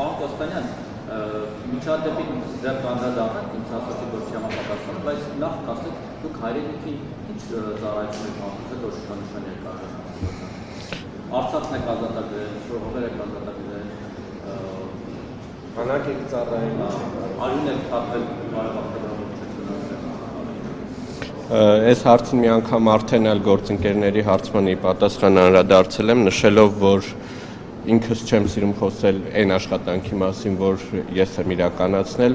Պարոն Կոստանյան, միջադեպին դեռ կանդրադառնանք, ինձ ասացիք, որ չի համապատասխանում, բայց նախ կասեք, դուք հայրենիքին ինչ ծառայություն եք մատուցել, որ շքանշան եք արժանացել։ Արցախն եք ազատագրել, հողեր եք ազատագրել, բանակ եք ծառայել, արյուն եք թափել բարեբախտաբար։ Այս հարցին մի անգամ արդեն այլ գործընկերների հարցմանի պատասխան անդրադարձել եմ, նշելով, որ ինքս չեմ սիրում խոսել այն աշխատանքի մասին, որ ես եմ իրականացնել,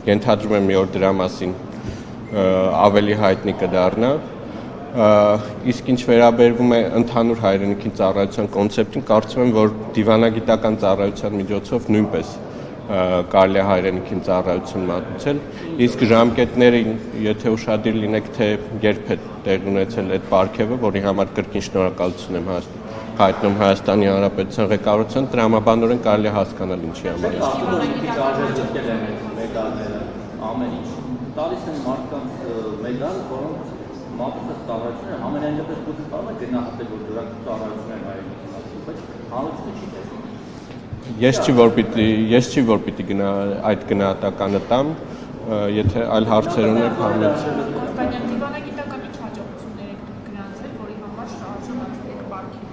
ենթադրում եմ մի օր դրա մասին ավելի հայտնի կդառնա, իսկ ինչ վերաբերվում է ընդհանուր հայրենիքին ծառայության կոնցեպտին, կարծում եմ, որ դիվանագիտական ծառայության միջոցով նույնպես կարելի է հայրենիքին ծառայություն մատուցել, իսկ ժամկետներին, եթե ուշադիր լինեք, թե երբ է տեղ ունեցել այդ պարգևը, որի համար կրկին շնորհակալություն եմ հայտնում Հայաստանի Հանրապետության ղեկավարության, տրամաբանորեն կարելի է հասկանալ ինչի համար։ Ամեն ինչ տալիս են մարդկանց մեդալ, որոնց մատուցած ծառայությունները ամենայն դեպս դուք կարող եք գնահատել, որ դրանք ծառայություններ հայրենիքին մատուցում, բայց հանրությունը չի տեսնում։ Ես չի որ պիտի այդ գնահատականը տամ, եթե այլ հարցեր ունեք համեց։ Կոստանյան, դիվանագիտական ինչ հաջողություններ եք դուք գրանցել, որի համար արժանացել եք պարգևի։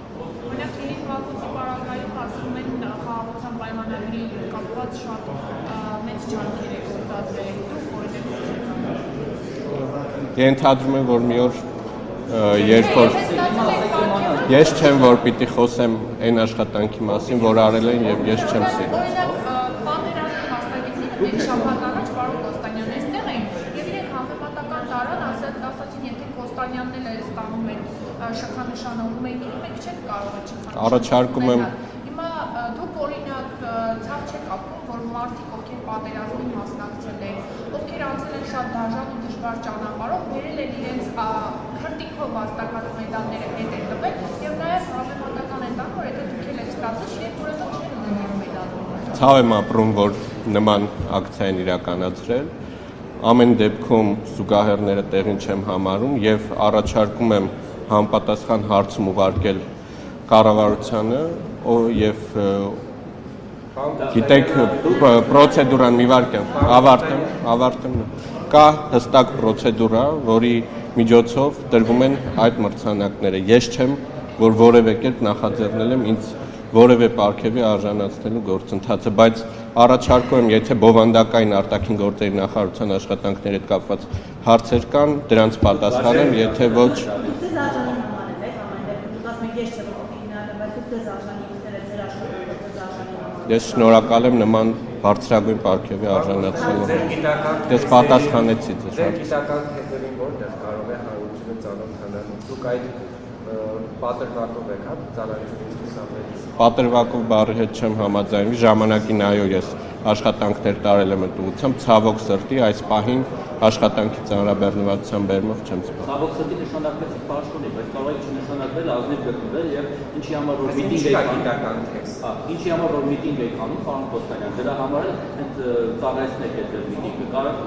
Օրինակ, Լիլիթ Վագոցի պարագայում ասում են խաղաղության պայմանագրի կապված շատ մեծ ջանքեր եք գործադրել, դուք որտեղ Ենթադրում եմ, որ մի օր երբ որ ես չեմ, որ պիտի խոսեմ այն աշխատանքի մասին, որ արել են եւ ես չեմ սիրում։ Օրինակ, պատերազմի մասնակիցները մի շաբաթ առաջ պարոն Կոստանյան այստեղ էին եւ իրենք համեմատական տարան ասացին, եթե Կոստանյանն էլ ստանում են շքանշանողում են, մենք չենք կարող շքանշանալ։ Առաջարկում եմ Հիմա դուք օրինակ ցավ չեք ապրում, որ մարդիկ, ովքեր պատերազմին մասնակցել են, ովքեր անցել են շատ դաժան ու դժվար ճանապարհով, բերել են իրենց քրտինքով վաստակած մեդալները հետ են տվել եւ նաեւ համեմատական են տան, որ եթե դուք էլ եք ստացել, իրենք ուրեմն չեն ունենալ մեդալ։ ցավ եմ ապրում, որ նման ակցիա են իրականացրել։ Ամեն դեպքում զուգահեռները տեղին չեմ համարում եւ առաջարկում եմ համապատասխան հարցում ուղարկել կառավարությանը եւ գիտեք պրոցեդուրան մի վարքյան ավարտեմ կա հստակ պրոցեդուրա, որի միջոցով տրվում են այդ մրցանակները։ Ես չեմ, որ որևէ կերպ նախաձեռնել եմ ինձ որևէ պարգևի արժանացնելու գործընթացը, բայց առաջարկում եմ, եթե բովանդակային արտաքին գործերի նախարարության աշխատանքների հետ կապված հարցեր կան, դրանց պատասխանեմ, եթե ոչ Ես շնորհակալ եմ նման բարձրագույն պարգևի արժանացնելու համար։ Ես պատասխանեցի ձեզ։ Ձեր գիտական թեզերին որտեղ կարող է հանրությունը ծանոթանալ։ Դուք այդ պատրվակով եք, հա, ծանոթությունից ցուցաբերել։ Պատրվակով բառի հետ չեմ համաձայնվի, ժամանակին այո ես աշխատանքներ տարել եմ այդ ուղղությամբ, ցավոք սրտի այս պահին աշխատանքի ծանրաբեռնվածության բերումով չեմ զբաղվել։ Ցավոք սրտի նշանակվեցիք պաշտոնի, բայց կարող եք չնշանակվել ազնիվ գտնվել եւ ինչի համար որ միտինգ եք անում, ինչի համար որ միտինգ եք անում, պարոն Կոստանյան, դրա համար էլ հենց ծառայեցնեք այդ միտինգը,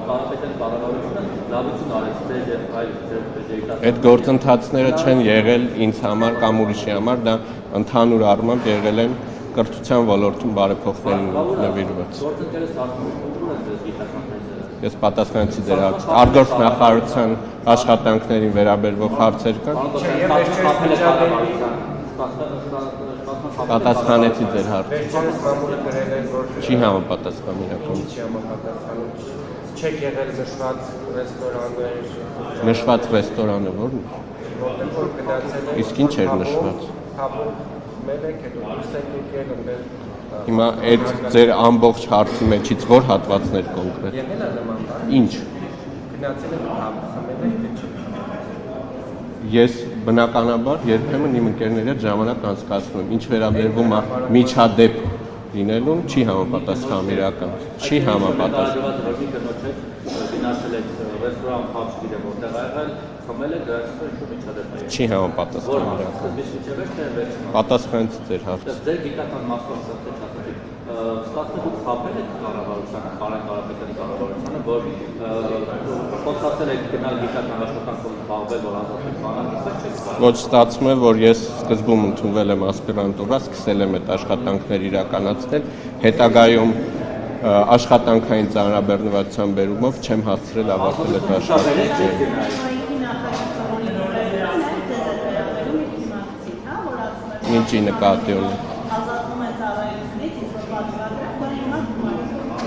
Կարապետյան կառավարությունը լավություն արեց ձեր եւ այլ ձեր երիտասարդ։ Այդ գործընթացները չեն եղել ինձ համար կամ ուրիշի համար, դա ընդհանուր առմամբ եղել են կրթության ոլորտում բարեփոխումներին նվիրված։ Գործընկերս հարցնում եք ձեզ գիտական թեզերը։ Ես պատասխանեցի ձեր հարցին։ Արտգործ նախարարության աշխատանքներին վերաբերող հարցեր կան։ Պատասխանեցի ձեր հարցին։ Չի համապատասխանում իրականում։ Չեք եղել նշված ռեստորաններ։ Նշված ռեստորանը ո՞րն է։ Իսկ ինչ էր նշված։ Հիմա այդ ձեր ամբողջ հարցի մեջից ո՞ր հատվածներ կոնկրետ։ Ինչ։ Ես բնականաբար երբեմն իմ ընկերների հետ ժամանակ անցկացնում եմ, ինչ վերաբերվում է միջադեպ լինելուն, չի համապատասխանում իրական, չի համապատասխանում։ գնացել եք ռեստորան, փաբ, գիտեմ որտեղ ա եղել, խմել եք, դրանից ինչ-որ միջադեպ ա եղել։ Չի համապատասխան իրական։ Պատասխանեց ձեր հարցը։ Ձեր գիտական մասով ասացիք, ստացվում է դուք խաբել եք կառավարությանը, Կարեն Կարապետյանի կառավարությանը, որ խոսացել եք գնալ գիտական աշխատանքով զբաղվել, որ ազատեք բանակից, Ոչ ստացվում է, որ ես սկզբում ընդունվել եմ ասպիրանտուրա, սկսել եմ այդ աշխատանքներ իրականացնել, հետագայում աշխատանքային ծանրաբեռնվածության բերումով չեմ հասցրել ավարտել այդ աշխատանքները։ Ինչի նկատի ունի։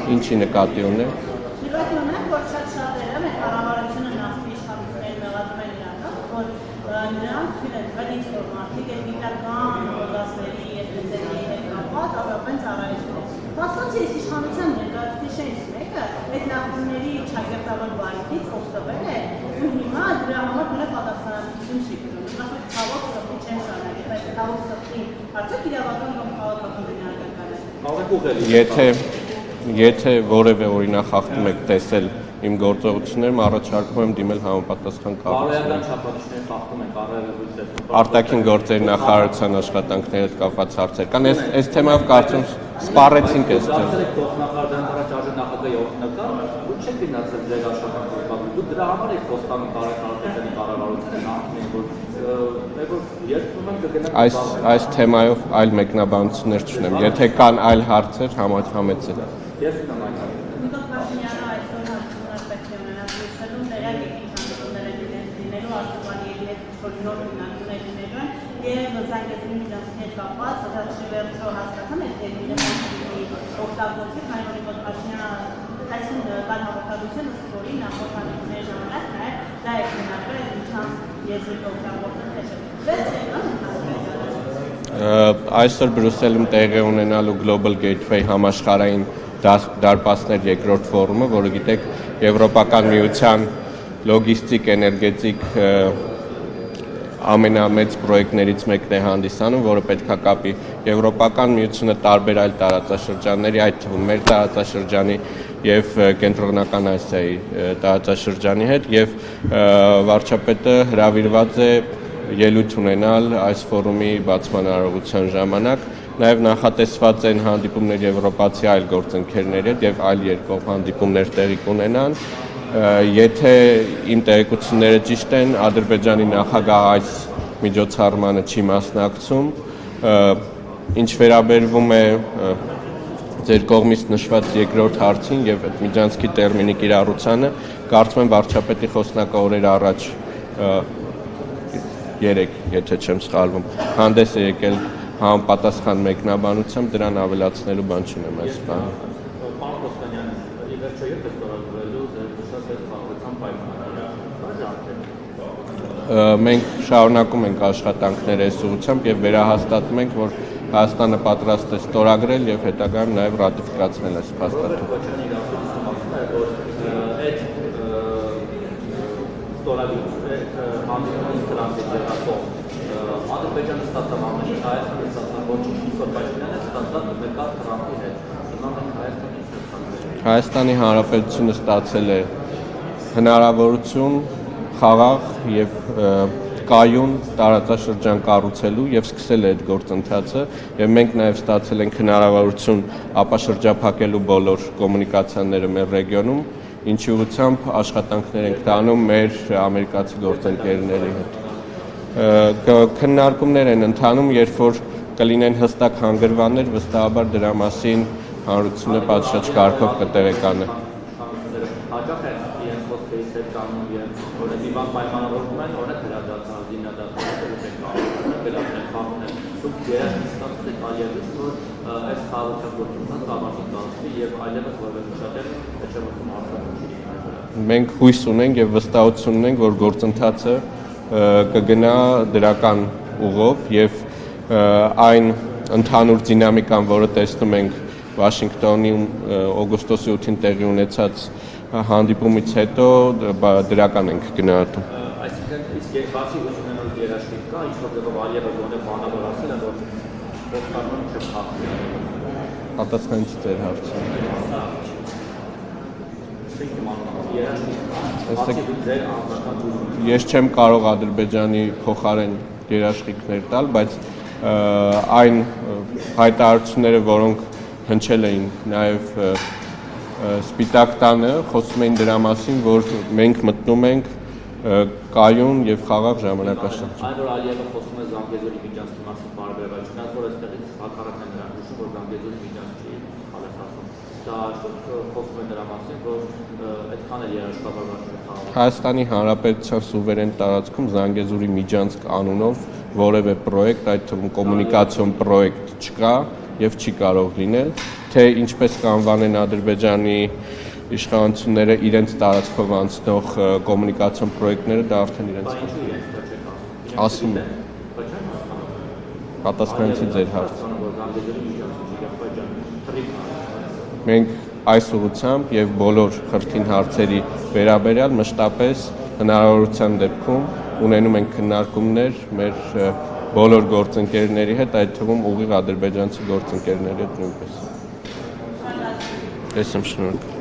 Ինչի նկատի ունի։ Նկատի ունեմ, որ շատ-շատերը մեր կառավարությունը նախկին իշխանությունների մեղադրում են իրական, որ նրանք թույլ են ինչ-որ մարդիկ այդ գիտական դասների եթերների հետ կապված ազատվեն ծառայությունից։ Փաստացի այս իշխանության ներկայացուցիչներից մեկը այդ նախնիների ճակերտավոր բարիքից օգտվել է ու հիմա դրա համար դրա պատասխանատվություն չի կրում։ Ասենք ցավոք սրտի չեն շարունակել, բայց ցավոք սրտի արդյոք իրավական կամ քաղաքական բնույթ Եթե որևէ օրինակ խախտում եք տեսել իմ գործողություններում, առաջարկում եմ դիմել համապատասխան կառույցներին։ Բարոյական չափանիշներ խախտում են կառավարության Արտաքին գործերի նախարարության աշխատանքների հետ կապված հարցեր կան։ Այս թեմայով կարծում սպառեցինք այստեղ։ Դարձել եք փոխնախարարության առաջ արժե նախագահի օգնական, ու չեք գնացել ձեր աշխատանքով զբաղվել։ Դուք դրա համար եք խոստանում Կարեն Կարապետյանի կառավարությանը նախնին, որ երբում են կգնաք Այս թեմայով այլ մեկնաբանություններ չունեմ։ Եթե կան այլ հարցեր, համեցել եմ։ Ես ունեմ այն հարցը։ Նիկոլ Փաշինյանը այսօր հանդիպումներ պետք է ունենա Բրյուսելում, տեղյակ եք ինչ հանդիպումներ են լինելու, Արտուղանի հետ նոր քննարկումներ լինելու են, եւ զանգեցին միջանցքի հետ կապված, դա վերջո հասկացան այդ տերմինը օգտագործել, քանի որ Նիկոլ Փաշինյանը այսինքն կան հաղորդագրություն, ըստ որի նախորդ հանդիպումների ժամանակ նաև դա է քննարկվել այդ միջանց եզրիկ օգտագործել թե չէ։ Վերջը Այսօր Բրյուսելում տեղի ունենալու Global Gateway համաշխարհային դարպասներ երկրորդ ֆորումը, որը գիտեք Եվրոպական միության լոգիստիկ, էներգետիկ ամենամեծ պրոյեկտներից մեկն է հանդիսանում, որը պետք է կապի Եվրոպական միությունը տարբեր այլ տարածաշրջանների, այդ թվում մեր տարածաշրջանի եւ Կենտրոնական Ասիայի տարածաշրջանի հետ եւ վարչապետը հրավիրված է ելույթ ունենալ այս ֆորումի բացման արարողության ժամանակ, նաև նախատեսված են հանդիպումներ եվրոպացի այլ գործընկերների հետ եւ այլ երկկողմ հանդիպումներ տեղի կունենան։ Եթե իմ տեղեկությունները ճիշտ են, Ադրբեջանի նախագահը այս միջոցառմանը չի մասնակցում, ինչ վերաբերվում է ձեր կողմից նշված երկրորդ հարցին եւ այդ միջանցքի տերմինի կիրառությանը, կարծում եմ վարչապետի խոսնակը օրեր առաջ 3, եթե չեմ սխալվում, հանդես է եկել համապատասխան մեկնաբանությամբ, դրան ավելացնելու բան չունեմ այս բանը։ Պարոն Կոստանյան, ի վերջո երբ է ստորագրվելու ձեր նշած այդ խաղաղության պայմանները։ Մենք շարունակում ենք աշխատանքներ այս ուղղությամբ եւ վերահաստատում ենք, որ Հայաստանը պատրաստ է ստորագրել եւ հետագայում նաեւ ռատիֆիկացնել այս փաստաթուղթը։ Ադրբեջանը ստացավ ամենի Հայաստանը ստացավ ոչ Նիկոլ Փաշինյանը ստացավ մեկալ Թրամփի հետ։ Հիմա մենք Հայաստանի ստացանք։ Հայաստանի Հանրապետությունը ստացել է հնարավորություն խաղաղ եւ կայուն տարածաշրջան կառուցելու եւ սկսել է այդ գործընթացը եւ մենք նաեւ ստացել ենք հնարավորություն ապաշրջափակելու բոլոր կոմունիկացիաները մեր ռեգիոնում, ինչի ուղղությամբ աշխատանքներ ենք տանում մեր ամերիկացի գործընկերների հետ։ Քննարկումներ են ընթանում, երբ որ կլինեն հստակ հանգրվաններ, վստահաբար դրա մասին հանրությունը պատշաճ կարգով կտեղեկանե։ Հաճախ է իրենց խոսքերից հետ կանում եւ օրը դիվան պայմանավորվում են, օրը հրադադար, զինադադար, վերաբերել խախտել։ Դուք երաժշտացած եք այլևս, որ այս խաղաղության գործընթացը ավարտի կազմի եւ այլևս որևէ մշակել չեմ արտադրություն։ Մենք հույս ունենք եւ վստահություն ունենք, որ գործընթացը կգնա դրական ուղով եւ այն ընդհանուր դինամիկան, որը տեսնում ենք Վաշինգտոնում օգոստոսի 8-ին տեղի ունեցած հանդիպումից հետո դրական ենք գնահատում։ Այսինքն իսկ բացի ուսումնալու երաշխիք կա, ինչ որ ձևով այլևս ոնե բանավոր ասել են, որ ոստանում չփախնի։ Պատասխանեցի ձեր հարցին։ Ես չեմ կարող Ադրբեջանի փոխարեն երաշխիքներ տալ, բայց այն հայտարարությունները, որոնք հնչել էին նաև Սպիտակ տանը, խոսում էին դրա մասին, որ մենք մտնում ենք կայուն եւ խաղաղ ժամանակաշրջան։ Այն որ Ալիևը խոսում է Զանգեզուրի միջանցքի մասին բարբերված, չնայած որ այստեղից հակառակն է նրան հուշում, որ Զանգեզուրի միջանցք չի խալես ասում։ Դա խոսում է դրա մասին, որ այդքան էլ երաշխավորված է խաղաղ։ Հայաստանի Հանրապետության սուվերեն տարածքում Զանգեզուրի միջանցք անունով որևէ պրոյեկտ, այդ թվում կոմունիկացիոն պրոյեկտ չկա եւ չի կարող լինել, թե ինչպես կանվանեն Ադրբեջանի իշխանությունները իրենց տարածքով անցնող կոմունիկացիոն պրոյեկտները, դա արդեն իրենց ասում է։ Պատասխանեցի ձեր հարցը։ Մենք այս ուղղությամբ եւ բոլոր խրթին հարցերի վերաբերյալ մշտապես հնարավորության դեպքում ունենում ենք քննարկումներ մեր բոլոր գործընկերների հետ, այդ թվում ուղիղ ադրբեջանցի գործընկերների հետ նույնպես։ Ես եմ շնորհակալ։